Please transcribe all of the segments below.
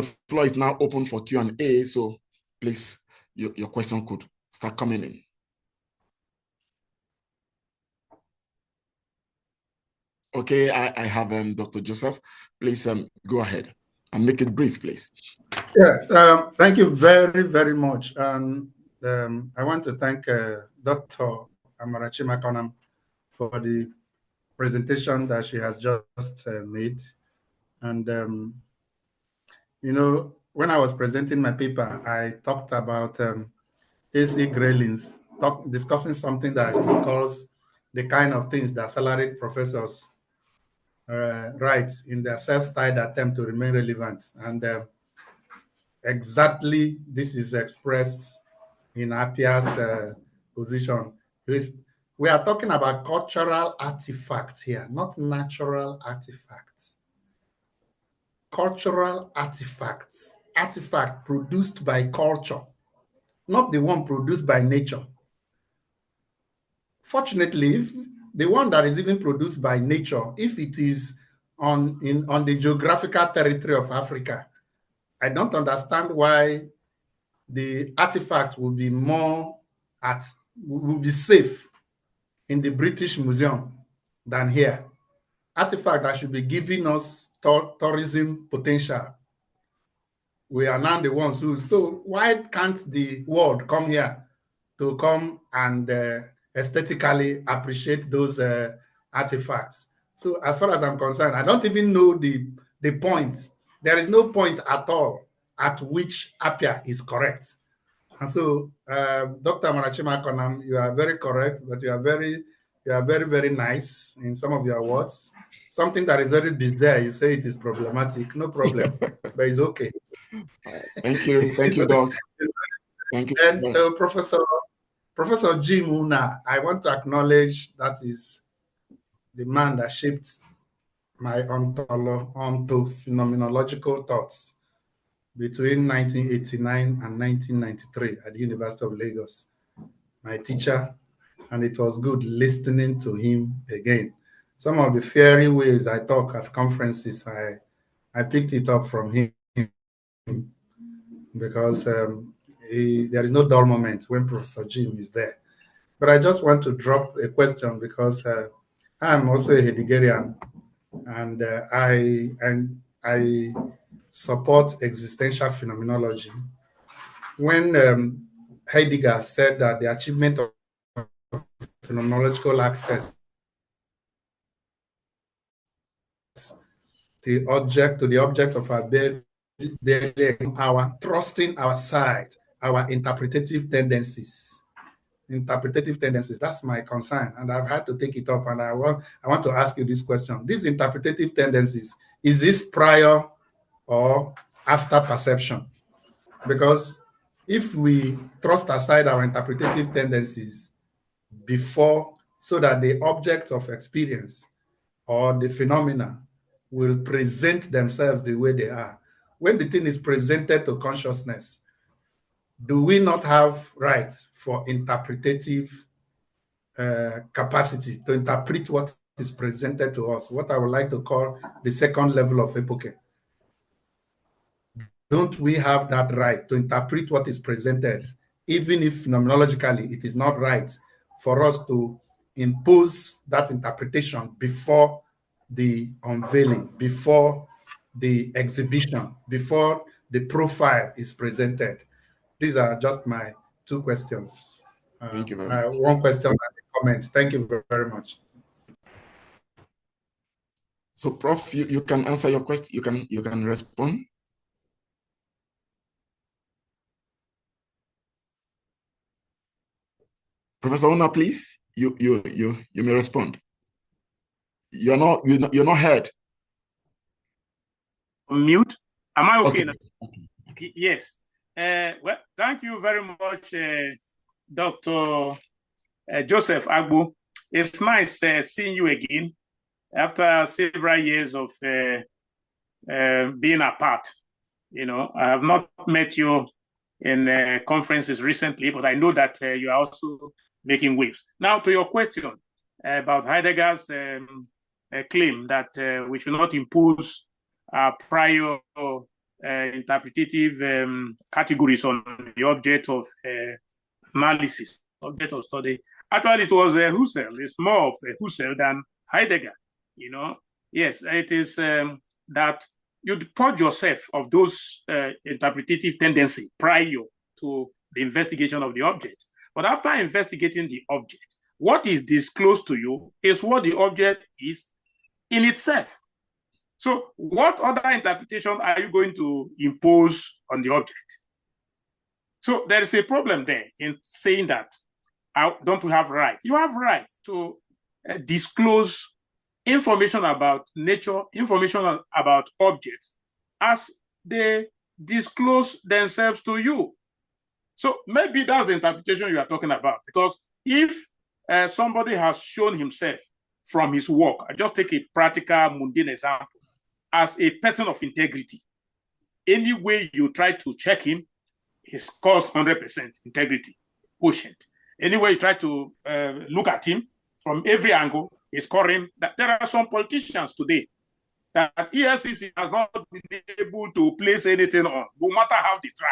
floor is now open for Q&A, so please, your question could start coming in. Okay, I have Dr. Joseph. Please go ahead and make it brief, please. Yeah, thank you very, very much. And I want to thank Dr. Amarachi Makonam for the presentation that she has just made. And, you know, when I was presenting my paper, I talked about A.C. Grayling's discussing something that he calls the kind of things that salaried professors write in their self-styled attempt to remain relevant. And exactly this is expressed in Appiah's position. We are talking about cultural artifacts here, not natural artifacts. Cultural artifacts, artifact produced by culture, not the one produced by nature. Fortunately, if the one that is even produced by nature, if it is on the geographical territory of Africa, I don't understand why the artifact will be will be safe in the British Museum than here. Artifact that should be giving us tourism potential. We are now the ones who, so why can't the world come here to come and aesthetically appreciate those artifacts? So as far as I'm concerned, I don't even know the point. There is no point at all at which Appiah is correct. And so, Dr. Marachima Konam, you are very correct, but you are very, very nice in some of your words. Something that is very bizarre, you say it is problematic. No problem, but it's okay. Thank you, Doc. Thank you. And Professor Jim Una, I want to acknowledge that is the man that shaped my onto phenomenological thoughts between 1989 and 1993 at the University of Lagos. My teacher, and it was good listening to him again. Some of the fiery ways I talk at conferences, I picked it up from him because there is no dull moment when Professor Jim is there. But I just want to drop a question because I'm also a Heideggerian, and I support existential phenomenology. When Heidegger said that the achievement of phenomenological access the object of our daily our trusting our side, our interpretative tendencies. That's my concern, and I've had to take it up. And I want to ask you this question: these interpretative tendencies, is this prior or after perception? Because if we thrust aside our interpretative tendencies before, so that the object of experience or the phenomena will present themselves the way they are, when the thing is presented to consciousness, do we not have rights for interpretative capacity to interpret what is presented to us, what I would like to call the second level of epoche? Don't we have that right to interpret what is presented, even if phenomenologically it is not right for us to impose that interpretation before the unveiling, before the exhibition, before the profile is presented? These are just my two questions. Thank you very much. One question and a comment. Thank you very much. So, Prof, you can answer your question. You can respond. Professor Una, please. You may respond. You're not heard. Mute. Am I okay? Okay. Yes. Well, thank you very much, Dr. Joseph Agbo. It's nice seeing you again after several years of being apart. You know, I have not met you in conferences recently, but I know that you are also making waves. Now, to your question about Heidegger's claim that we should not impose prior interpretative categories on the object of analysis, object of study. Actually, it was Husserl. It's more of Husserl than Heidegger. You know, yes, it is that you purge yourself of those interpretative tendency prior to the investigation of the object. But after investigating the object, what is disclosed to you is what the object is in itself. So what other interpretation are you going to impose on the object? So there is a problem there in saying that, don't we have right? You have right to disclose information about nature, information about objects as they disclose themselves to you. So maybe that's the interpretation you are talking about, because if somebody has shown himself from his work, I just take a practical, mundane example, as a person of integrity, any way you try to check him, he scores 100% integrity quotient. Any way you try to look at him from every angle, he's scoring. That there are some politicians today that EFCC has not been able to place anything on, no matter how they try.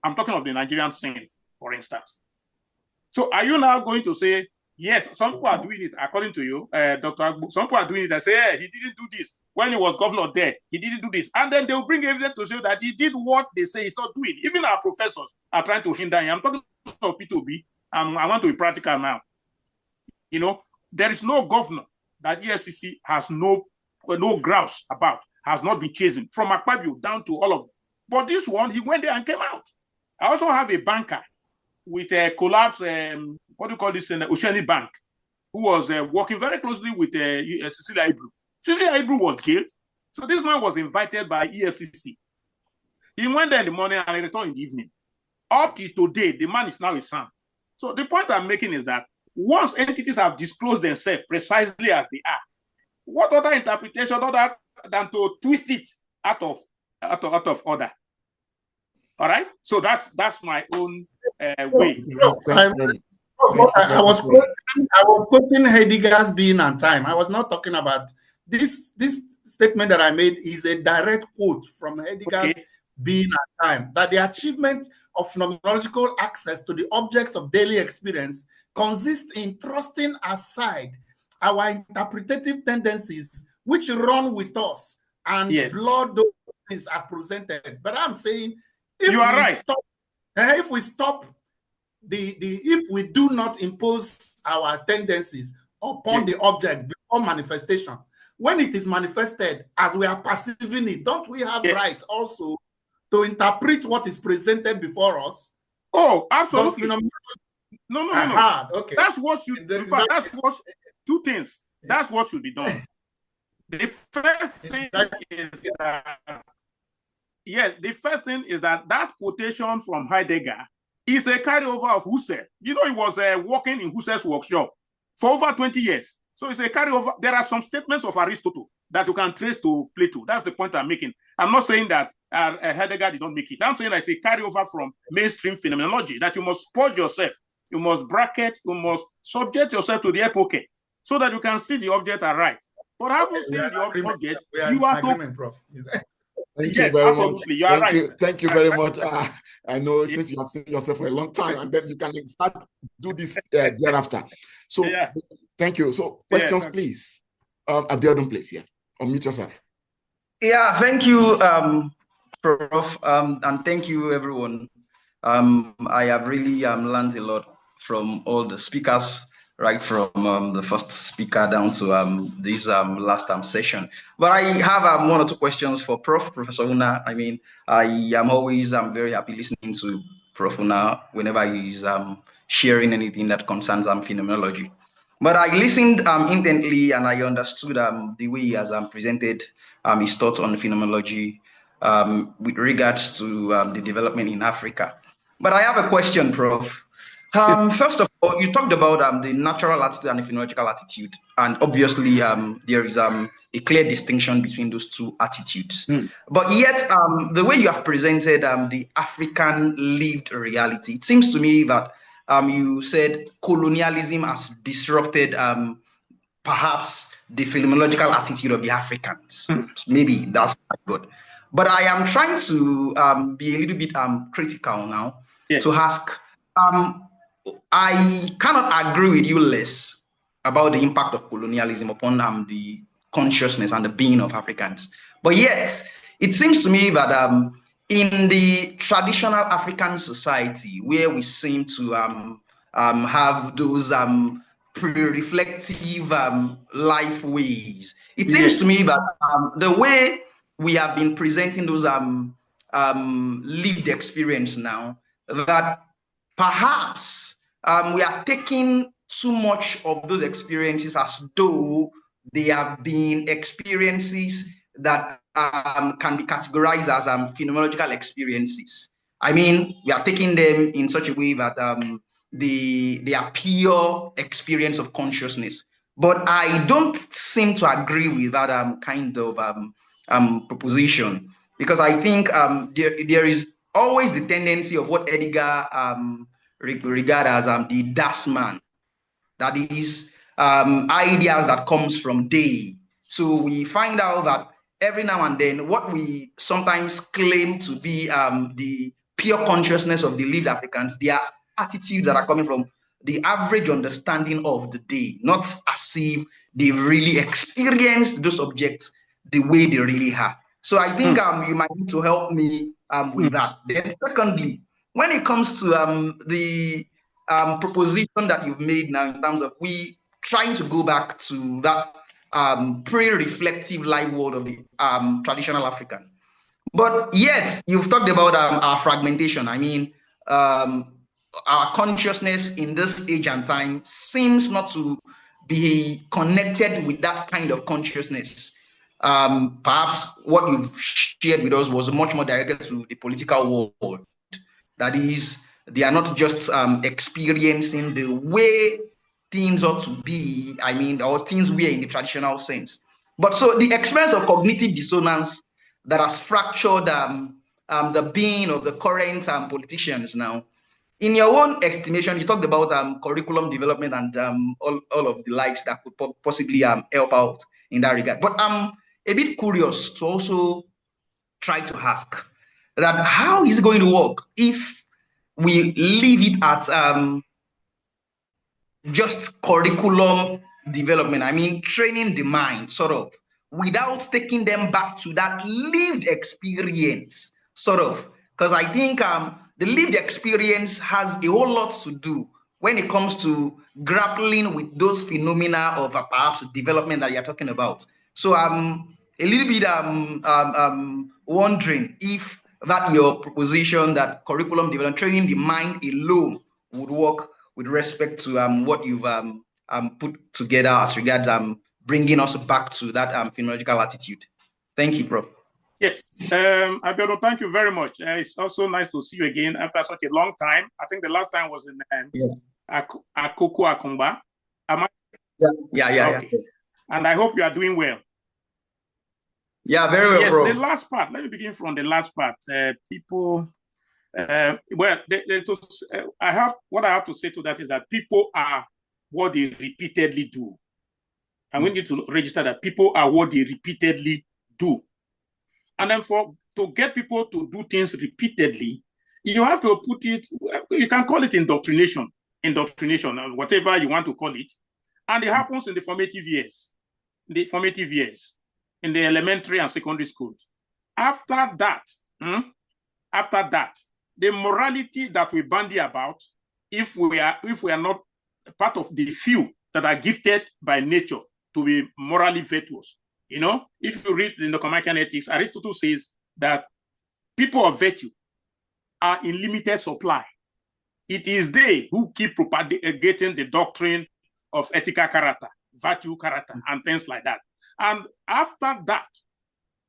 I'm talking of the Nigerian scene, for instance. So are you now going to say, yes, some people are doing it, according to you, Dr. Agbo, some people are doing it and say, hey, he didn't do this. When he was governor there, he didn't do this. And then they'll bring evidence to show that he did what they say he's not doing. Even our professors are trying to hinder him. I'm talking of P2B. I want to be practical now. You know, there is no governor that EFCC has no grouse about, has not been chasing, from Akpabio down to all of them. But this one, he went there and came out. I also have a banker with a collapse, what do you call this, Oceanic Bank, who was working very closely with Cecilia Ibru. Cecilia Ibru was killed. So this man was invited by EFCC. He went there in the morning and he returned in the evening. Up to today, the man is now his son. So the point I'm making is that once entities have disclosed themselves precisely as they are, what other interpretation other than to twist it out of order? All right. So that's my own way. I was quoting Heidegger's being on time. I was not talking about this. This statement that I made is a direct quote from Heidegger's being on time. That the achievement of phenomenological access to the objects of daily experience consists in thrusting aside our interpretative tendencies, which run with us and blood those things as presented. But I'm saying, if we stop if we do not impose our tendencies upon the object before manifestation, when it is manifested as we are perceiving it, don't we have right also to interpret what is presented before us? Oh, absolutely. No. Okay. That's what should be done. That's what two things. That's what should be done. The first thing is that the first thing is that quotation from Heidegger is a carryover of Husserl. You know, he was working in Husserl's workshop for over 20 years. So it's a carryover. There are some statements of Aristotle that you can trace to Plato. That's the point I'm making. I'm not saying that Heidegger did not make it. I'm saying that it's a carryover from mainstream phenomenology, that you must purge yourself, you must bracket, you must subject yourself to the epoche so that you can see the object aright. But having seen the object, you are to... Prof. Thank you very much. You are right. Thank you very much. I know since you have seen yourself for a long time, and then you can start do this thereafter. So thank you. So questions, please. Abiodun, please. Unmute yourself. Yeah, thank you, Prof. And thank you, everyone. I have really learned a lot from all the speakers, right from the first speaker down to this last session. But I have one or two questions for Professor Una. I mean, I am always very happy listening to Prof. Una whenever he's sharing anything that concerns phenomenology. But I listened intently and I understood the way he has presented his thoughts on phenomenology with regards to the development in Africa. But I have a question, Prof. First of all, you talked about the natural attitude and the phenomenological attitude, and obviously there is a clear distinction between those two attitudes. But yet, the way you have presented the African lived reality, it seems to me that you said colonialism has disrupted perhaps the phenomenological attitude of the Africans. Maybe that's good. But I am trying to be a little bit critical now to ask. I cannot agree with you less about the impact of colonialism upon the consciousness and the being of Africans. But yet, it seems to me that in the traditional African society, where we seem to have those pre-reflective life ways, it seems to me that the way we have been presenting those lived experience now, that perhaps we are taking too much of those experiences as though they have been experiences that can be categorized as phenomenological experiences. I mean, we are taking them in such a way that they are pure experience of consciousness. But I don't seem to agree with that kind of proposition, because I think there is always the tendency of what Edgar regard as the das man, that is ideas that comes from day. So we find out that every now and then what we sometimes claim to be the pure consciousness of the lived Africans, they are attitudes that are coming from the average understanding of the day, not as if they really experienced those objects the way they really are. So I think you might need to help me with that. Then secondly, when it comes to the proposition that you've made now in terms of we trying to go back to that pre-reflective life world of the traditional African. But yet, you've talked about our fragmentation. I mean, our consciousness in this age and time seems not to be connected with that kind of consciousness. Perhaps what you've shared with us was much more directed to the political world. That is, they are not just experiencing the way things ought to be, I mean, or things were in the traditional sense. But so the experience of cognitive dissonance that has fractured the being of the current politicians now. In your own estimation, you talked about curriculum development and all of the likes that could possibly help out in that regard. But I'm a bit curious to also try to ask that how is it going to work if we leave it at just curriculum development? I mean, training the mind, sort of, without taking them back to that lived experience, sort of. Because I think the lived experience has a whole lot to do when it comes to grappling with those phenomena of perhaps development that you're talking about. So I'm a little bit wondering if that your proposition that curriculum development, training the mind alone would work with respect to what you've put together as regards bringing us back to that phenomenological attitude. Thank you, Prof. Yes, Abiodun, thank you very much. It's also nice to see you again after such a long time. I think the last time was in Akoko Akumba. Yeah. Okay. And I hope you are doing well. Yeah, very well, yes, bro. The last part. Let me begin from the last part. People, I have to say to that is that people are what they repeatedly do, and we need to register that people are what they repeatedly do. And then to get people to do things repeatedly, you have to put it. You can call it indoctrination, or whatever you want to call it, and it happens in the formative years. In the elementary and secondary schools. After that, the morality that we bandy about, if we are not part of the few that are gifted by nature to be morally virtuous, if you read in the Nicomachean Ethics, Aristotle says that people of virtue are in limited supply. It is they who keep propagating the doctrine of ethical character, virtue character, and things like that. And after that,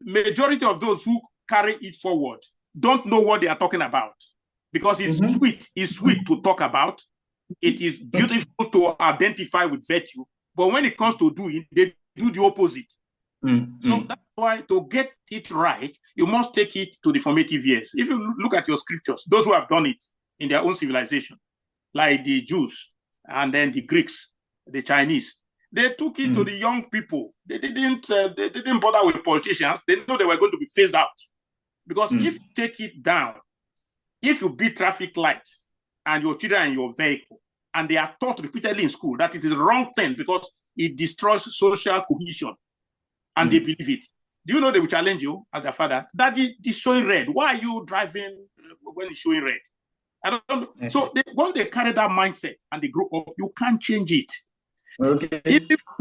majority of those who carry it forward don't know what they are talking about, because it's sweet to talk about. It is beautiful to identify with virtue, but when it comes to doing, they do the opposite. So that's why to get it right, you must take it to the formative years. If you look at your scriptures, those who have done it in their own civilization, like the Jews and then the Greeks, the Chinese, they took it to the young people. They didn't bother with politicians. They know they were going to be phased out. Because if you take it down, if you beat traffic lights and your children in your vehicle, and they are taught repeatedly in school that it is a wrong thing because it destroys social cohesion, and they believe it, do you know they will challenge you as a father? Daddy, it's showing red. Why are you driving when it's showing red? I don't know. So once they carry that mindset and they grow up, you can't change it. Okay.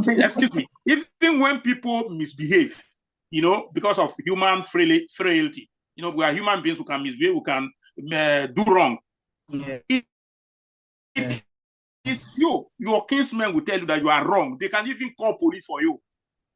Excuse me. Even when people misbehave, because of human frailty, we are human beings who can misbehave, who can do wrong. Yeah. It is your kinsmen will tell you that you are wrong. They can even call police for you.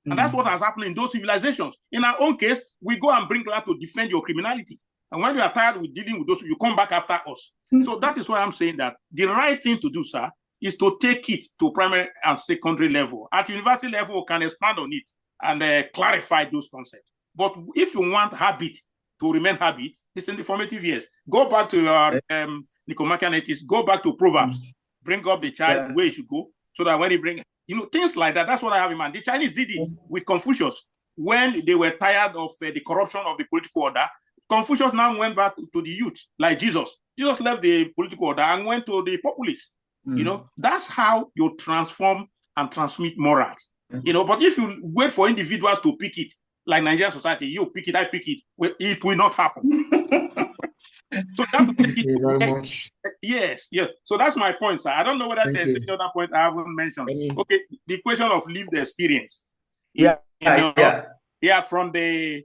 And that's what has happened in those civilizations. In our own case, we go and bring lawyers to defend your criminality. And when you are tired with dealing with those, you come back after us. So that is why I'm saying that the right thing to do, sir, is to take it to primary and secondary level. At university level, we can expand on it and clarify those concepts. But if you want habit to remain habit, it's in the formative years. Go back to your Nicomachean, go back to Proverbs. Bring up the child where he should go, so that when he bring, things like that. That's what I have in mind. The Chinese did it with Confucius when they were tired of the corruption of the political order. Confucius now went back to the youth, like Jesus. Jesus left the political order and went to the populace. That's how you transform and transmit morals. But if you wait for individuals to pick it, like Nigerian society, you pick it, I pick it, it will not happen. So that's Thank you very much. Yes. So that's my point, sir. I don't know whether there's any other point I haven't mentioned. Okay, the question of lived experience. From the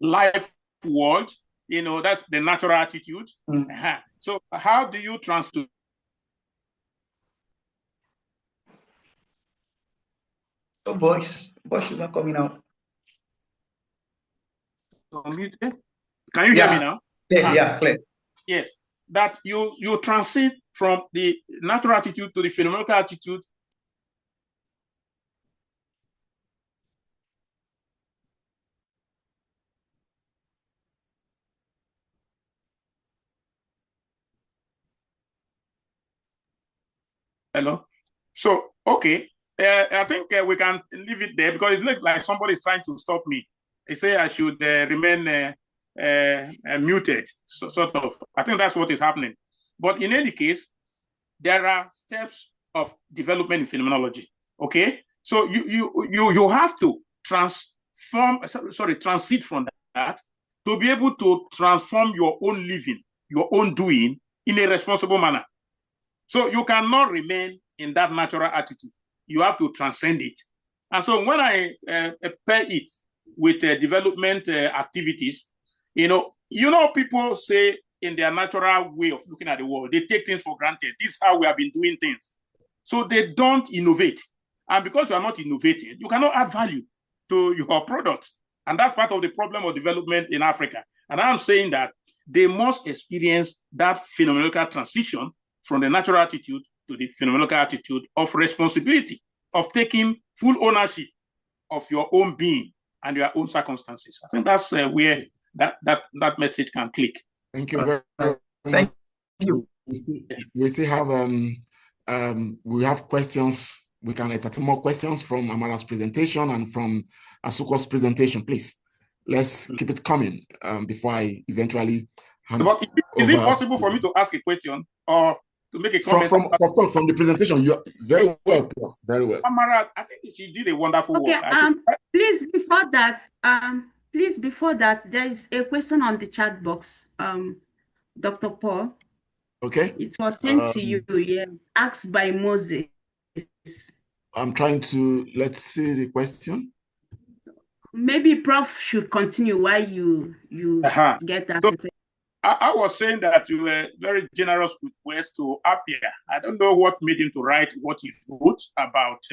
life world, that's the natural attitude. So how do you translate? Oh, voice is not coming out. Can you hear me now? Yeah, clear. Yes, that you transit from the natural attitude to the phenomenal attitude. Hello. So okay, I think we can leave it there because it looks like somebody is trying to stop me. They say I should remain muted, sort of. I think that's what is happening. But in any case, there are steps of development in phenomenology. Okay, so you have to transit from that to be able to transform your own living, your own doing in a responsible manner. So you cannot remain in that natural attitude. You have to transcend it. And so when I pair it with development activities, people say in their natural way of looking at the world, they take things for granted. This is how we have been doing things. So they don't innovate. And because you are not innovating, you cannot add value to your product. And that's part of the problem of development in Africa. And I'm saying that they must experience that phenomenological transition from the natural attitude to the phenomenological attitude of responsibility, of taking full ownership of your own being and your own circumstances. I think that's where that message can click. Thank you very much. Thank you. We still have we have questions. We can entertain more questions from Amara's presentation and from Asuko's presentation. Please, let's keep it coming before I eventually hand over. Is it possible for me to ask a question or to make a comment? From the presentation, you are very well, Prof. Very well. Amara, I think she did a wonderful work. Please, before that, there is a question on the chat box, Dr. Paul. Okay. It was sent to you, yes, asked by Moses. I'm trying to, let's see the question. Maybe Prof should continue while you get that. So, I was saying that you were very generous with words to Appiah. I don't know what made him to write what he wrote about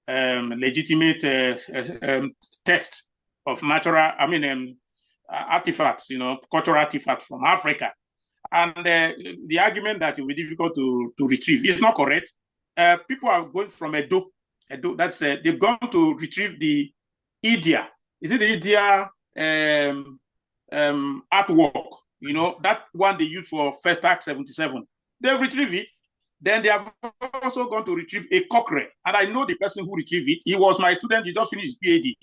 legitimate theft of natural, artifacts, cultural artifacts from Africa. And the argument that it will be difficult to retrieve is not correct. People are going from Edo, that's they've gone to retrieve the Idia. Is it the Idia artwork? That one they used for First Act 77. They've retrieved it. Then they have also gone to retrieve a cockerel. And I know the person who retrieved it. He was my student. He just finished his PhD.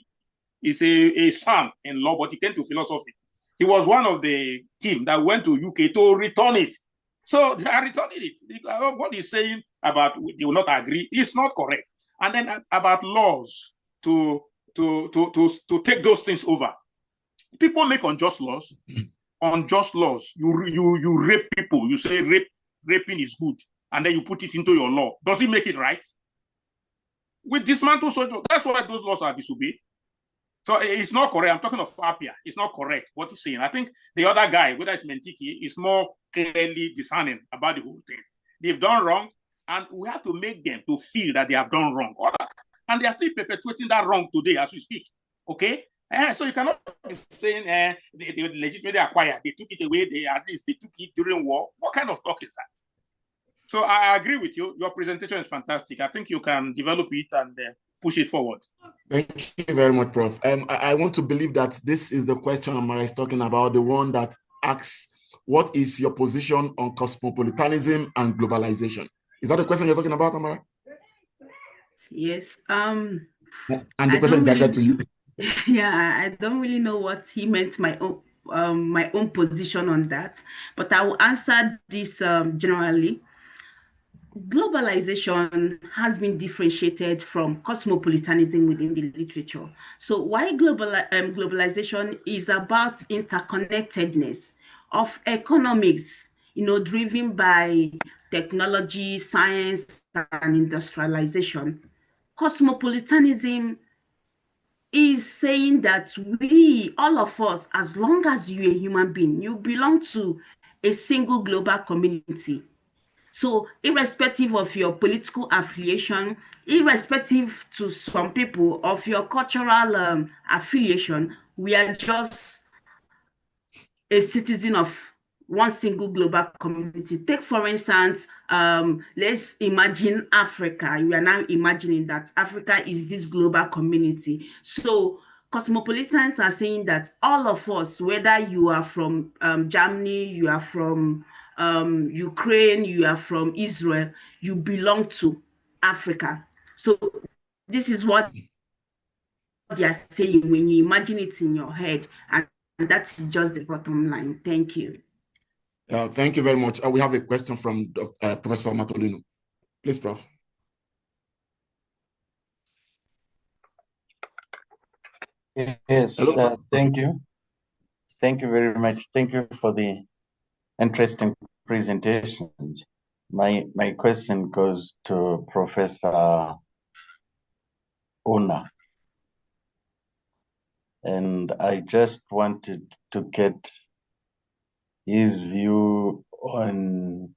is a son in law, but he came to philosophy. He was one of the team that went to UK to return it. So they are returning it. What he's saying about they will not agree is not correct. And then about laws to take those things over. People make unjust laws. Unjust laws. You rape people. You say raping is good, and then you put it into your law. Does it make it right? With dismantle social, that's why those laws are disobeyed. So it's not correct. I'm talking of Apia. It's not correct what he's saying. I think the other guy, whether it's Mentiki, is more clearly discerning about the whole thing. They've done wrong, and we have to make them to feel that they have done wrong. And they are still perpetuating that wrong today as we speak. Okay? So you cannot be saying they legitimately acquired. They took it away. At least they took it during war. What kind of talk is that? So I agree with you. Your presentation is fantastic. I think you can develop it and push it forward. Thank you very much, Prof. I want to believe that this is the question Amara is talking about, the one that asks, what is your position on cosmopolitanism and globalization? Is that the question you're talking about, Amara? Yes. And the question is directed to you. Yeah, I don't really know what he meant my own position on that, but I will answer this generally. Globalization has been differentiated from cosmopolitanism within the literature. So while globalization is about interconnectedness of economics, driven by technology, science, and industrialization, cosmopolitanism is saying that we, all of us, as long as you're a human being, you belong to a single global community. So irrespective of your political affiliation, irrespective to some people of your cultural affiliation, we are just a citizen of one single global community. Take, for instance, let's imagine Africa. You are now imagining that Africa is this global community. So cosmopolitans are saying that all of us, whether you are from Germany, you are from Ukraine, you are from Israel, you belong to Africa. So this is what they are saying when you imagine it in your head, and that's just the bottom line. Thank you. Thank you very much. We have a question from Professor Matolino. Please, Prof. Yes, thank you. Thank you very much. Thank you for the interesting presentations. My question goes to Professor Una. And I just wanted to get his view on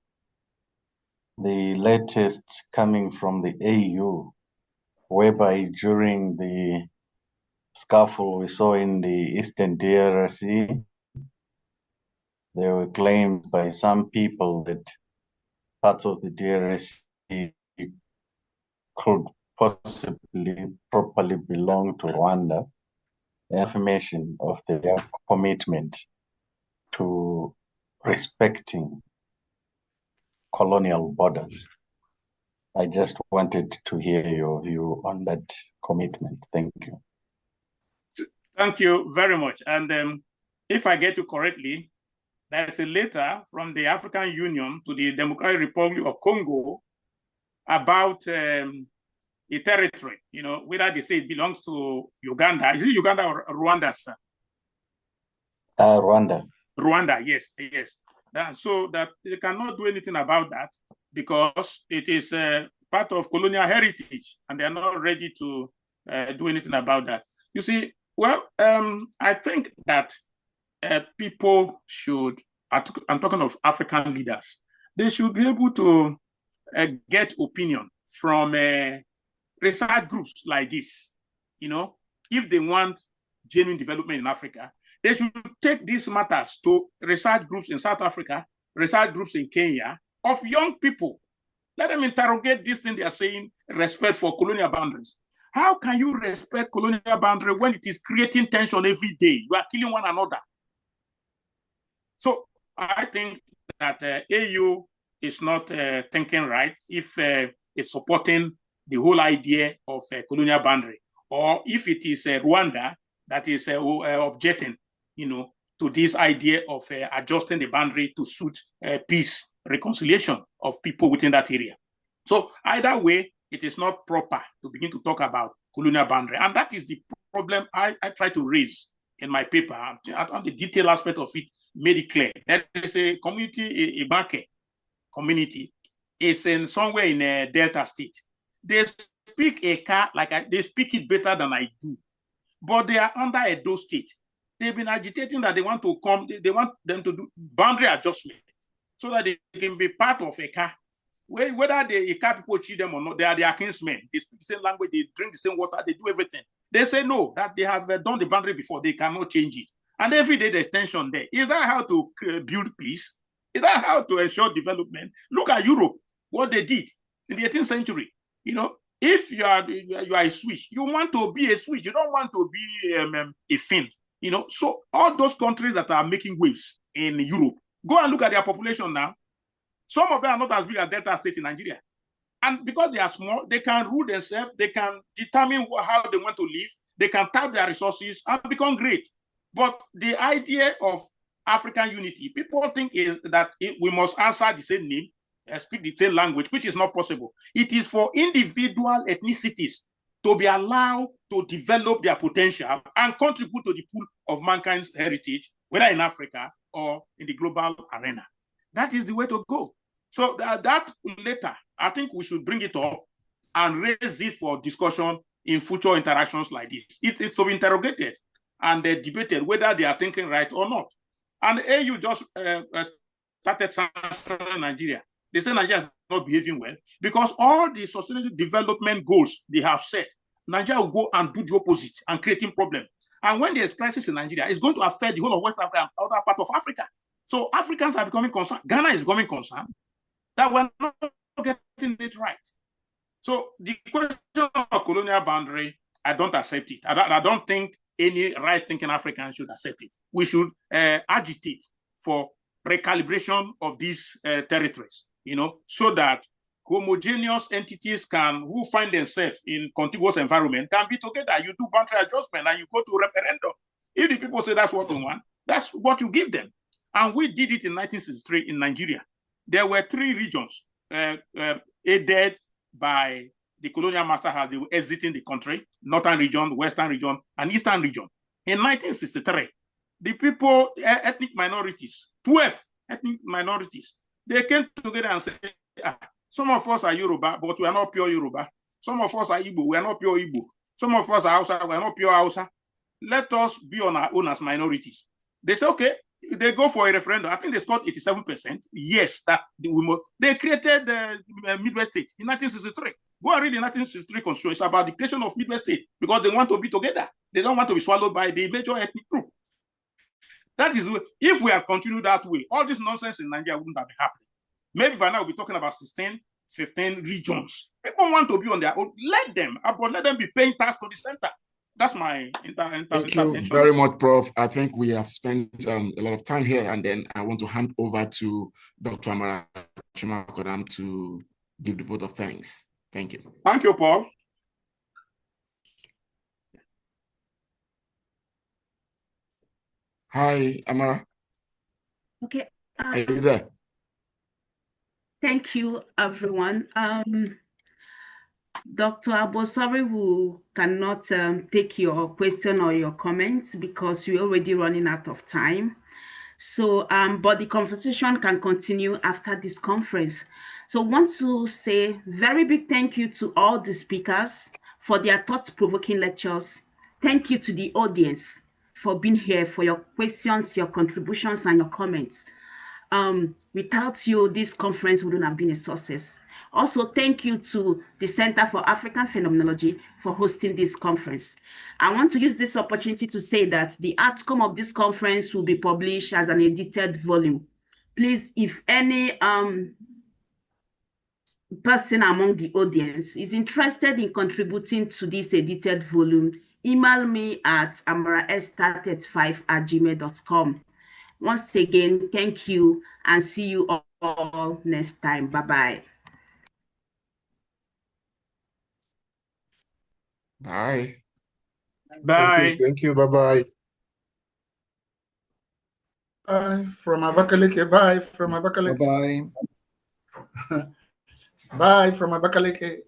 the latest coming from the AU, whereby during the scuffle we saw in the Eastern DRC, there were claims by some people that parts of the DRC could possibly properly belong to Rwanda, affirmation of their commitment to respecting colonial borders. I just wanted to hear your view on that commitment. Thank you. Thank you very much. And if I get you correctly, there's a letter from the African Union to the Democratic Republic of Congo about a territory, whether they say it belongs to Uganda. Is it Uganda or Rwanda, sir? Rwanda. Rwanda, yes. So that they cannot do anything about that because it is part of colonial heritage and they are not ready to do anything about that. You see, well, I think that people should, I'm talking of African leaders, they should be able to get opinion from research groups like this. If they want genuine development in Africa, they should take these matters to research groups in South Africa, research groups in Kenya, of young people. Let them interrogate this thing they are saying, respect for colonial boundaries. How can you respect colonial boundary when it is creating tension every day? You are killing one another. So I think that AU is not thinking right if it's supporting the whole idea of colonial boundary. Or if it is Rwanda that is objecting, to this idea of adjusting the boundary to suit peace, reconciliation of people within that area. So either way, it is not proper to begin to talk about colonial boundary. And that is the problem I try to raise in my paper. On the detailed aspect of it, made it clear. There is a community, a Banke community, is in somewhere in a Delta state. They speak Eka like they speak it better than I do, but they are under Edo state. They've been agitating that they want to come, they want them to do boundary adjustment so that they can be part of Eka. Whether the Eka people cheat them or not, they are their kinsmen. They speak the same language, they drink the same water, they do everything. They say no, that they have done the boundary before, they cannot change it. And every day there's tension there. Is that how to build peace? Is that how to ensure development? Look at Europe, what they did in the 18th century. If you are a Swiss, you want to be a Swiss. You don't want to be a Finn. So all those countries that are making waves in Europe, go and look at their population now. Some of them are not as big as Delta State in Nigeria. And because they are small, they can rule themselves. They can determine how they want to live. They can tap their resources and become great. But the idea of African unity, people think is that we must answer the same name, speak the same language, which is not possible. It is for individual ethnicities to be allowed to develop their potential and contribute to the pool of mankind's heritage, whether in Africa or in the global arena. That is the way to go. So that later, I think we should bring it up and raise it for discussion in future interactions like this. It is to be interrogated and debated whether they are thinking right or not. And AU just started sanctioning Nigeria. They say Nigeria is not behaving well because all the sustainable development goals they have set, Nigeria will go and do the opposite and creating problems. And when there's crisis in Nigeria, it's going to affect the whole of West Africa and other part of Africa. So Africans are becoming concerned. Ghana is becoming concerned that we're not getting it right. So the question of colonial boundary, I don't accept it. I don't think any right-thinking African should accept it. We should agitate for recalibration of these territories, so that homogeneous entities who find themselves in contiguous environment can be together. You do boundary adjustment and you go to referendum. If the people say that's what we want, that's what you give them. And we did it in 1963 in Nigeria. There were 3 regions aided by the colonial master as they were exiting the country: Northern region, Western region, and Eastern region. In 1963, the people, ethnic minorities, 12 ethnic minorities, they came together and said, some of us are Yoruba, but we are not pure Yoruba. Some of us are Igbo, we are not pure Igbo. Some of us are Hausa, we are not pure Hausa. Let us be on our own as minorities. They say, okay, they go for a referendum. I think they scored 87%. Yes, they created the Midwest State in 1963. Go and read the 1963 Constitution. It's about the creation of Midwest State because they want to be together. They don't want to be swallowed by the major ethnic group. That is, if we have continued that way, all this nonsense in Nigeria wouldn't have been happening. Maybe by now we'll be talking about 16, 15 regions. People want to be on their own. Let them, but let them be paying tax to the center. That's my intervention. Thank you very much, Prof. I think we have spent a lot of time here, and then I want to hand over to Dr. Amara Chimakodam to give the vote of thanks. Thank you. Thank you, Paul. Hi, Amara. Okay. Are you there? Thank you, everyone. Dr. Abosari, we cannot take your question or your comments because we're already running out of time. So, but the conversation can continue after this conference. So I want to say very big thank you to all the speakers for their thought-provoking lectures. Thank you to the audience for being here, for your questions, your contributions, and your comments. Without you, this conference wouldn't have been a success. Also, thank you to the Center for African Phenomenology for hosting this conference. I want to use this opportunity to say that the outcome of this conference will be published as an edited volume. Please, if any person among the audience is interested in contributing to this edited volume, email me at amaraestat35@gmail.com. Once again, thank you and see you all next time. Bye-bye. Bye. Bye. Thank you. Bye-bye. Bye from Abakaliki. Bye from Abakaliki. Bye-bye. Bye from Abakaliki.